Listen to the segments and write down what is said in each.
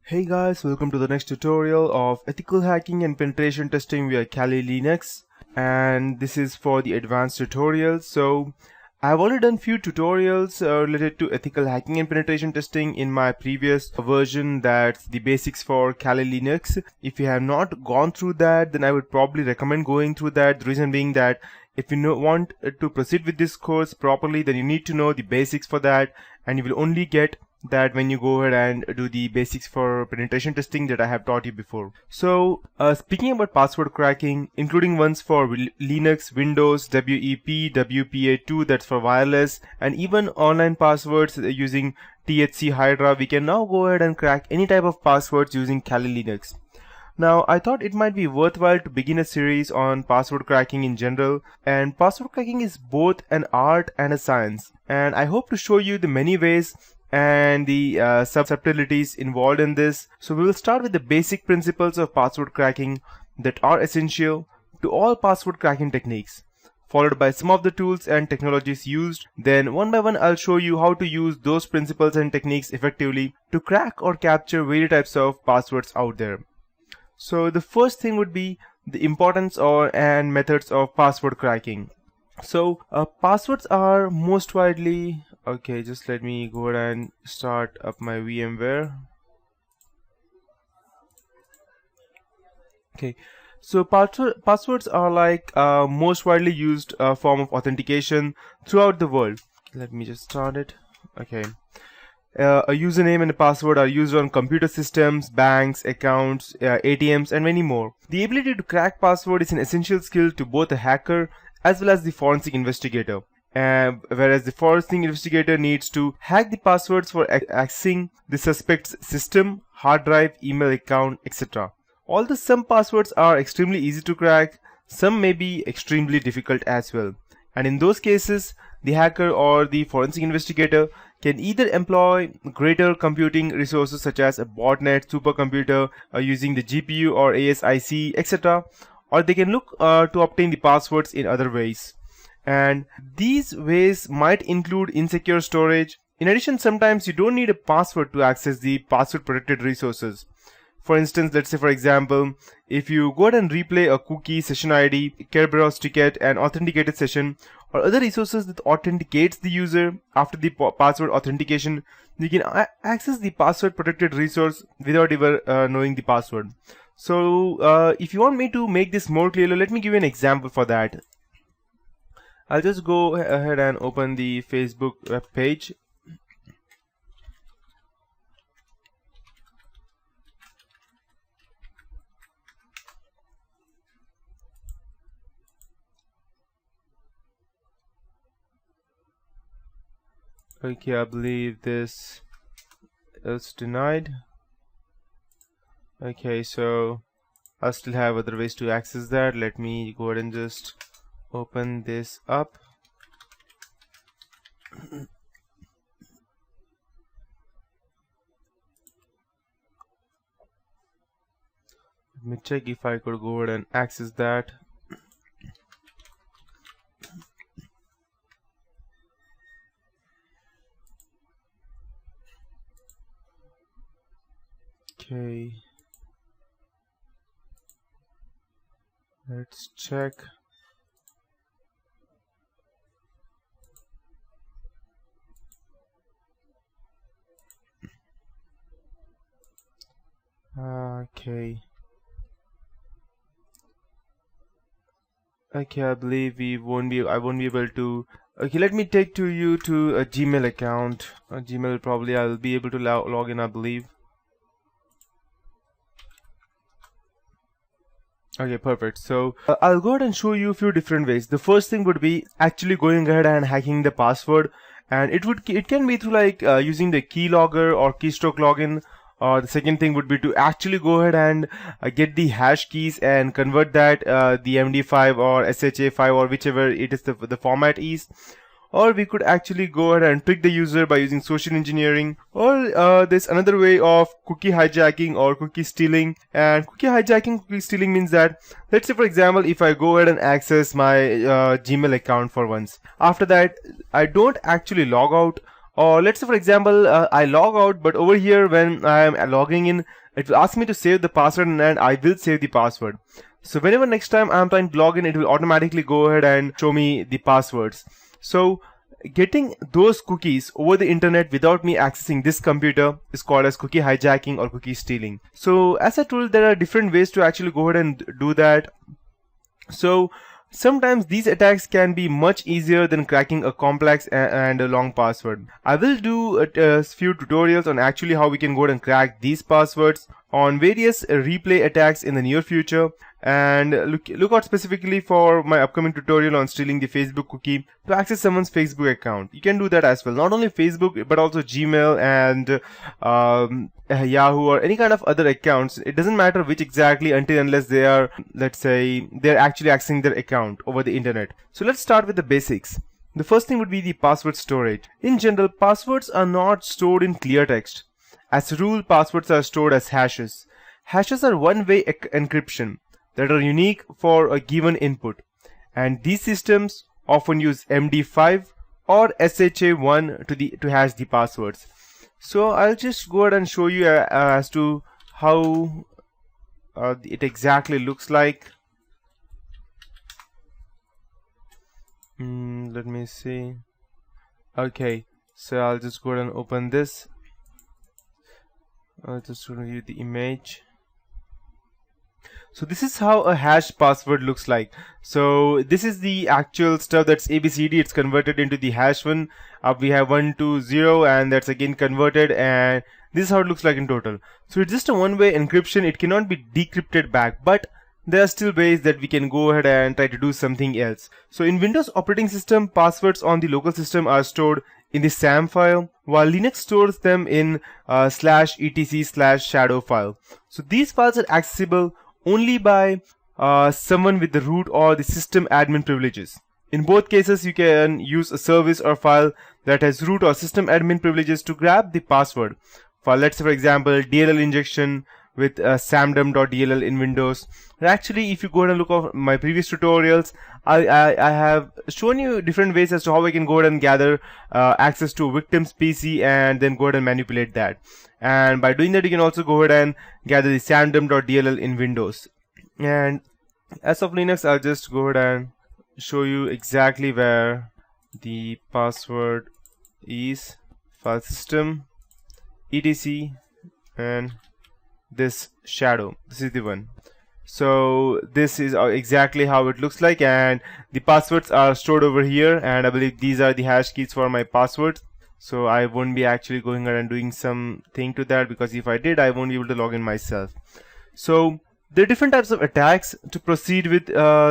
Hey guys, welcome to the next tutorial of ethical hacking and penetration testing via Kali Linux, and this is for the advanced tutorial. So I've already done few tutorials related to ethical hacking and penetration testing in my previous version, that's the basics for Kali Linux. If you have not gone through that, then I would probably recommend going through that. The reason being that if you want to proceed with this course properly, then you need to know the basics for that, and you will only get that when you go ahead and do the basics for penetration testing that I have taught you before. So speaking about password cracking, including ones for Linux, Windows, WEP, WPA2, that's for wireless, and even online passwords using THC Hydra, we can now go ahead and crack any type of passwords using Kali Linux. Now, I thought it might be worthwhile to begin a series on password cracking in general, and password cracking is both an art and a science, and I hope to show you the many ways and the subtleties involved in this. So we will start with the basic principles of password cracking that are essential to all password cracking techniques, followed by some of the tools and technologies used. Then one by one I'll show you how to use those principles and techniques effectively to crack or capture various types of passwords out there. So the first thing would be the importance and methods of password cracking. So passwords are most widely just let me go ahead and start up my VMware. So passwords are like most widely used form of authentication throughout the world. Let me just start it. A username and a password are used on computer systems, banks, accounts, ATMs, and many more. The ability to crack password is an essential skill to both a hacker as well as the forensic investigator. Whereas the forensic investigator needs to hack the passwords for accessing the suspect's system, hard drive, email account, etc. Although some passwords are extremely easy to crack, some may be extremely difficult as well. And in those cases, the hacker or the forensic investigator can either employ greater computing resources such as a botnet, supercomputer using the GPU or ASIC, etc., or they can look to obtain the passwords in other ways. And these ways might include insecure storage. In addition, sometimes you don't need a password to access the password protected resources. For instance, let's say for example, if you go ahead and replay a cookie, session ID, Kerberos ticket, and authenticated session, or other resources that authenticates the user after the password authentication, you can access the password protected resource without ever knowing the password. So if you want me to make this more clear, let me give you an example for that. I'll just go ahead and open the Facebook web page. I believe this is denied. So I still have other ways to access that. Let me go ahead and just open this up. Let me check if I could go ahead and access that. Let's check. I believe I won't be able to. Let me take you to a Gmail account. Gmail probably I'll be able to log in, I believe. Perfect. So I'll go ahead and show you a few different ways. The first thing would be actually going ahead and hacking the password, and it can be through like using the keylogger or keystroke login. Or the second thing would be to actually go ahead and get the hash keys and convert that the MD5 or SHA5 or whichever it is the format is. Or we could actually go ahead and trick the user by using social engineering. Or there's another way of cookie hijacking or cookie stealing. And cookie stealing means that, let's say for example, if I go ahead and access my Gmail account for once, after that I don't actually log out Or let's say for example, I log out, but over here when I am logging in, it will ask me to save the password, and I will save the password. So whenever next time I'm trying to log in, it will automatically go ahead and show me the passwords. So getting those cookies over the internet without me accessing this computer is called as cookie hijacking or cookie stealing. So as I told, there are different ways to actually go ahead and do that. So sometimes these attacks can be much easier than cracking a complex and a long password. I will do a few tutorials on actually how we can go ahead and crack these passwords on various replay attacks in the near future. And look out specifically for my upcoming tutorial on stealing the Facebook cookie to access someone's Facebook account. You can do that as well. Not only Facebook, but also Gmail and Yahoo or any kind of other accounts. It doesn't matter which exactly, until unless they are, let's say, they're actually accessing their account over the internet. So let's start with the basics. The first thing would be the password storage. In general, passwords are not stored in clear text. As a rule, passwords are stored as hashes. Hashes are one-way encryption that are unique for a given input, and these systems often use MD5 or SHA-1 to hash the passwords. So I'll just go ahead and show you as to how it exactly looks like. Let me see. Okay, so I'll just go ahead and open this. I'll just show you the image. So this is how a hash password looks like. So this is the actual stuff that's ABCD. It's converted into the hash one. We have 120, and that's again converted, and this is how it looks like in total. So it's just a one-way encryption. It cannot be decrypted back, but there are still ways that we can go ahead and try to do something else. So in Windows operating system, passwords on the local system are stored in the SAM file, while Linux stores them in /etc/shadow file. So these files are accessible only by someone with the root or the system admin privileges. In both cases, you can use a service or file that has root or system admin privileges to grab the password. For let's say for example DLL injection with samdum.dll in Windows. And actually, if you go ahead and look at my previous tutorials, I have shown you different ways as to how I can go ahead and gather access to a victim's PC and then go ahead and manipulate that. And by doing that, you can also go ahead and gather the samdum.dll in Windows. And as of Linux, I'll just go ahead and show you exactly where the password is. File system, etc, and this shadow. This is the one. So this is exactly how it looks like, and the passwords are stored over here, and I believe these are the hash keys for my passwords. So I won't be actually going ahead and doing something to that, because if I did, I won't be able to log in myself. So there are different types of attacks to proceed with.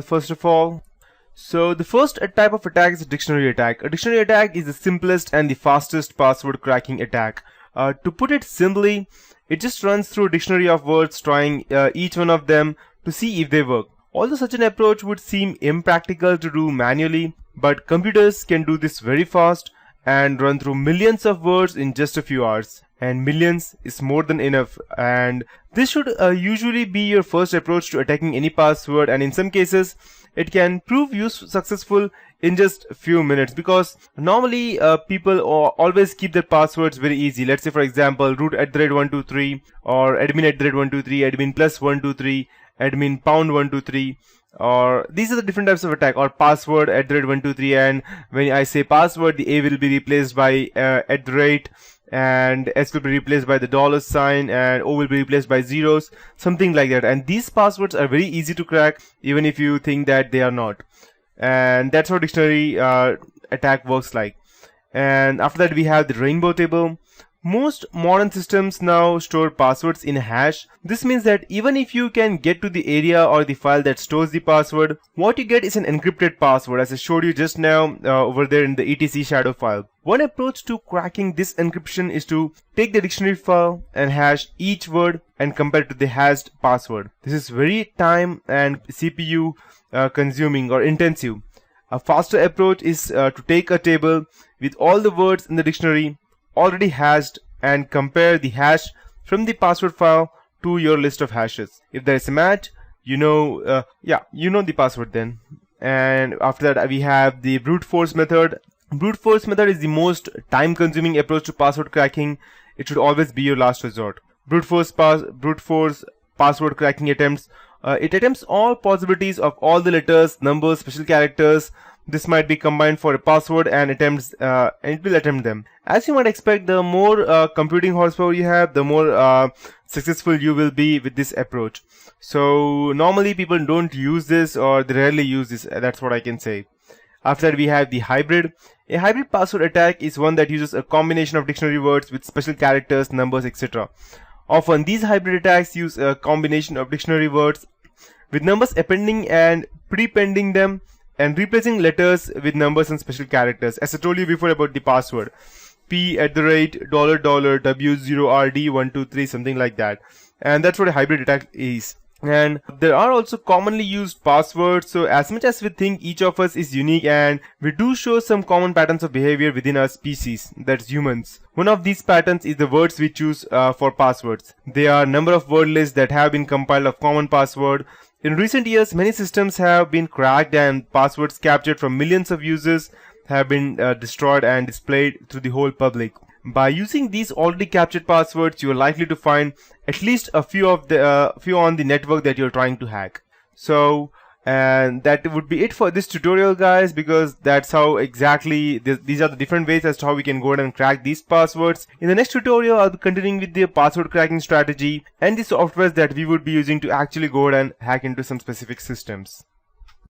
First of all, so the first type of attack is a dictionary attack. A dictionary attack is the simplest and the fastest password cracking attack. To put it simply, it just runs through a dictionary of words, trying each one of them to see if they work. Although such an approach would seem impractical to do manually, but computers can do this very fast and run through millions of words in just a few hours. And millions is more than enough, and this should usually be your first approach to attacking any password, and in some cases it can prove successful in just a few minutes, because normally people always keep their passwords very easy. Let's say for example root@123 or admin@123, admin +123, admin #123, or these are the different types of attack, or password@123, and when I say password, the A will be replaced by @ and S will be replaced by the $sign, and O will be replaced by zeros, something like that. And these passwords are very easy to crack, even if you think that they are not. And that's how dictionary attack works like. And after that, we have the rainbow table. Most modern systems now store passwords in a hash. This means that even if you can get to the area or the file that stores the password, what you get is an encrypted password, as I showed you just now over there in the etc shadow file. One approach to cracking this encryption is to take the dictionary file and hash each word and compare it to the hashed password. This is very time and CPU consuming or intensive. A faster approach is to take a table with all the words in the dictionary already hashed and compare the hash from the password file to your list of hashes. If there is a match, you know the password then. And after that, we have the brute force method. Brute force method is the most time consuming approach to password cracking. It should always be your last resort. Brute force password cracking attempts. It attempts all possibilities of all the letters, numbers, special characters. This might be combined for a password and it will attempt them. As you might expect, the more computing horsepower you have, the more successful you will be with this approach. So normally people don't use this, or they rarely use this. That's what I can say. After that, we have the hybrid. A hybrid password attack is one that uses a combination of dictionary words with special characters, numbers, etc. Often these hybrid attacks use a combination of dictionary words with numbers appending and prepending them, and replacing letters with numbers and special characters. As I told you before about the password, P@$W0RD123, something like that. And that's what a hybrid attack is. And there are also commonly used passwords, so as much as we think each of us is unique, and we do show some common patterns of behavior within our species, that's humans. One of these patterns is the words we choose for passwords. There are a number of word lists that have been compiled of common password. In recent years, many systems have been cracked and passwords captured from millions of users have been destroyed and displayed to the whole public. By using these already captured passwords, you are likely to find at least a few on the network that you're trying to hack. So, and that would be it for this tutorial, guys, because that's how exactly these are the different ways as to how we can go ahead and crack these passwords. In the next tutorial, I'll be continuing with the password cracking strategy and the softwares that we would be using to actually go ahead and hack into some specific systems.